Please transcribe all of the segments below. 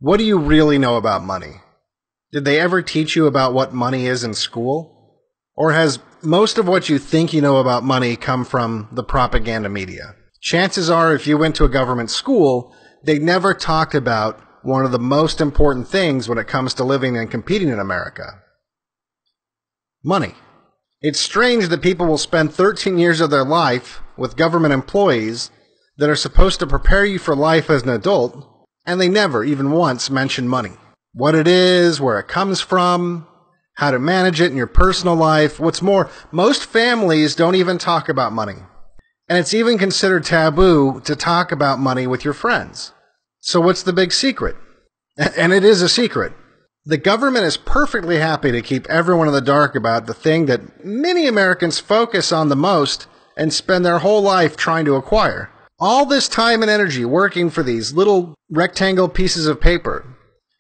What do you really know about money? Did they ever teach you about what money is in school? Or has most of what you think you know about money come from the propaganda media? Chances are, if you went to a government school, they never talked about one of the most important things when it comes to living and competing in America. Money. It's strange that people will spend 13 years of their life with government employees that are supposed to prepare you for life as an adult, and they never, even once, mention money. What it is, where it comes from, how to manage it in your personal life. What's more, most families don't even talk about money. And it's even considered taboo to talk about money with your friends. So what's the big secret? And it is a secret. The government is perfectly happy to keep everyone in the dark about the thing that many Americans focus on the most and spend their whole life trying to acquire. All this time and energy working for these little rectangle pieces of paper,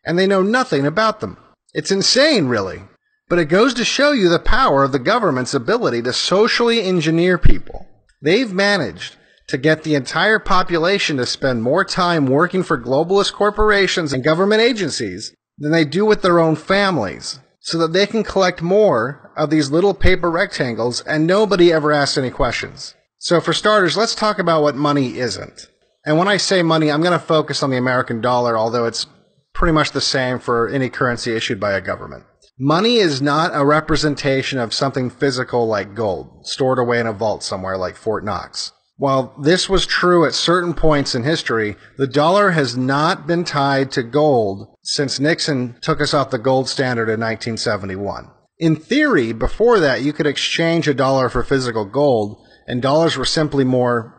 and they know nothing about them. It's insane, really. But it goes to show you the power of the government's ability to socially engineer people. They've managed to get the entire population to spend more time working for globalist corporations and government agencies than they do with their own families, so that they can collect more of these little paper rectangles and nobody ever asks any questions. So for starters, let's talk about what money isn't. And when I say money, I'm going to focus on the American dollar, although it's pretty much the same for any currency issued by a government. Money is not a representation of something physical like gold, stored away in a vault somewhere like Fort Knox. While this was true at certain points in history, the dollar has not been tied to gold since Nixon took us off the gold standard in 1971. In theory, before that, you could exchange a dollar for physical gold, and dollars were simply more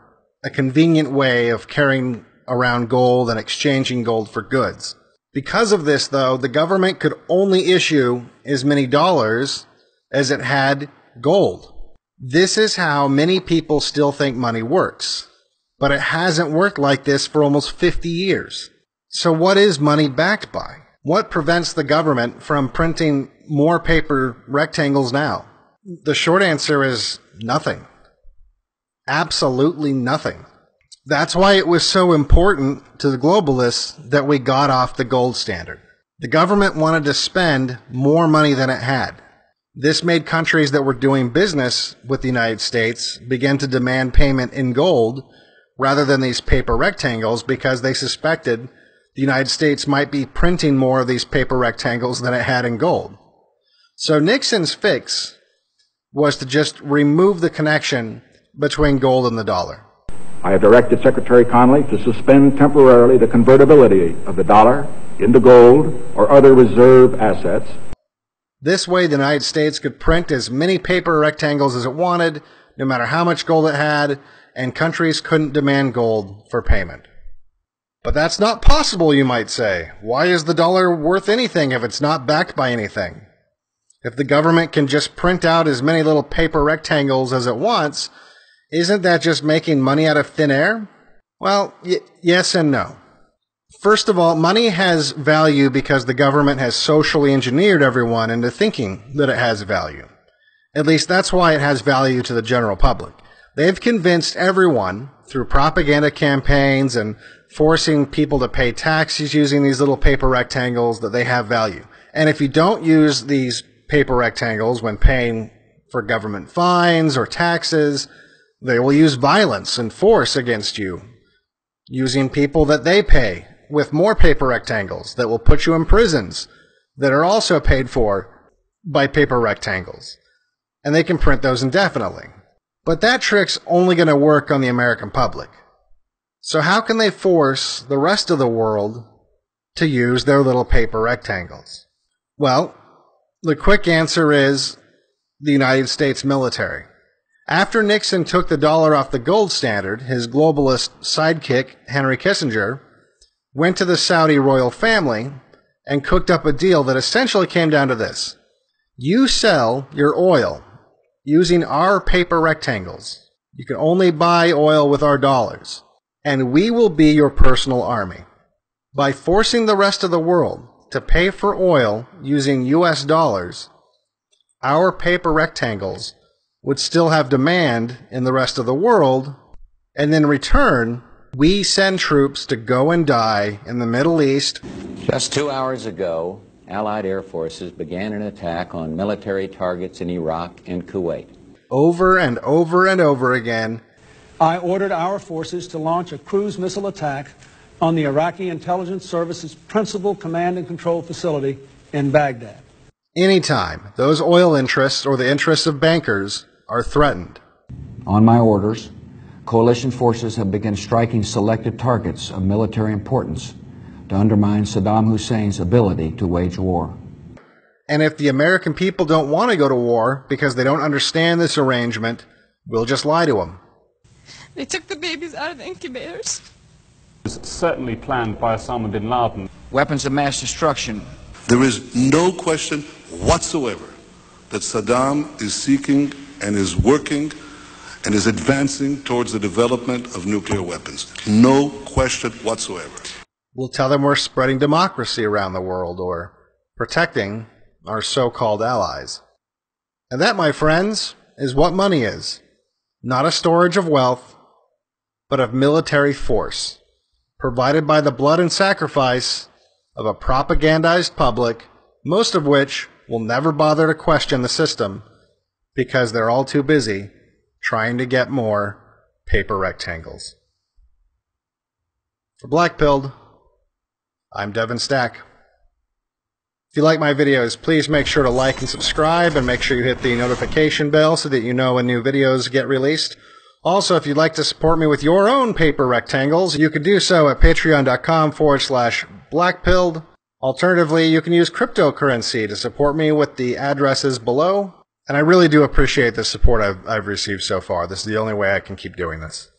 a convenient way of carrying around gold and exchanging gold for goods. Because of this, though, the government could only issue as many dollars as it had gold. This is how many people still think money works. But it hasn't worked like this for almost 50 years. So what is money backed by? What prevents the government from printing more paper rectangles now? The short answer is nothing. Absolutely nothing. That's why it was so important to the globalists that we got off the gold standard. The government wanted to spend more money than it had. This made countries that were doing business with the United States begin to demand payment in gold rather than these paper rectangles because they suspected the United States might be printing more of these paper rectangles than it had in gold. So Nixon's fix was to just remove the connection between gold and the dollar. I have directed Secretary Connally to suspend temporarily the convertibility of the dollar into gold or other reserve assets. This way, the United States could print as many paper rectangles as it wanted, no matter how much gold it had, and countries couldn't demand gold for payment. But that's not possible, you might say. Why is the dollar worth anything if it's not backed by anything? If the government can just print out as many little paper rectangles as it wants, isn't that just making money out of thin air? Well, yes and no. First of all, money has value because the government has socially engineered everyone into thinking that it has value. At least that's why it has value to the general public. They've convinced everyone through propaganda campaigns and forcing people to pay taxes using these little paper rectangles that they have value. And if you don't use these paper rectangles when paying for government fines or taxes, they will use violence and force against you, using people that they pay with more paper rectangles that will put you in prisons that are also paid for by paper rectangles. And they can print those indefinitely. But that trick's only going to work on the American public. So how can they force the rest of the world to use their little paper rectangles? Well, the quick answer is the United States military. After Nixon took the dollar off the gold standard, his globalist sidekick, Henry Kissinger, went to the Saudi royal family and cooked up a deal that essentially came down to this. You sell your oil using our paper rectangles. You can only buy oil with our dollars. And we will be your personal army. By forcing the rest of the world to pay for oil using US dollars, our paper rectangles would still have demand in the rest of the world, and in return, we send troops to go and die in the Middle East, Just 2 hours ago, Allied air forces began an attack on military targets in Iraq and Kuwait. Over and over and over again, I ordered our forces to launch a cruise missile attack on the Iraqi Intelligence Service's principal command and control facility in Baghdad. anytime those oil interests or the interests of bankers are threatened. On my orders, coalition forces have begun striking selected targets of military importance to undermine Saddam Hussein's ability to wage war. And if the American people don't want to go to war because they don't understand this arrangement, we'll just lie to them. They took the babies out of the incubators. It was certainly planned by Osama bin Laden. Weapons of mass destruction. There is no question whatsoever that Saddam is seeking and is working and is advancing towards the development of nuclear weapons. No question whatsoever. We'll tell them we're spreading democracy around the world or protecting our so-called allies. And that, my friends, is what money is. Not a storage of wealth, but of military force, provided by the blood and sacrifice of a propagandized public, most of which will never bother to question the system because they're all too busy trying to get more paper rectangles. For Blackpilled, I'm Devin Stack. If you like my videos, please make sure to like and subscribe, and make sure you hit the notification bell so that you know when new videos get released. Also, if you'd like to support me with your own paper rectangles, you can do so at patreon.com/blackpilled. Alternatively, you can use cryptocurrency to support me with the addresses below. And I really do appreciate the support I've received so far. This is the only way I can keep doing this.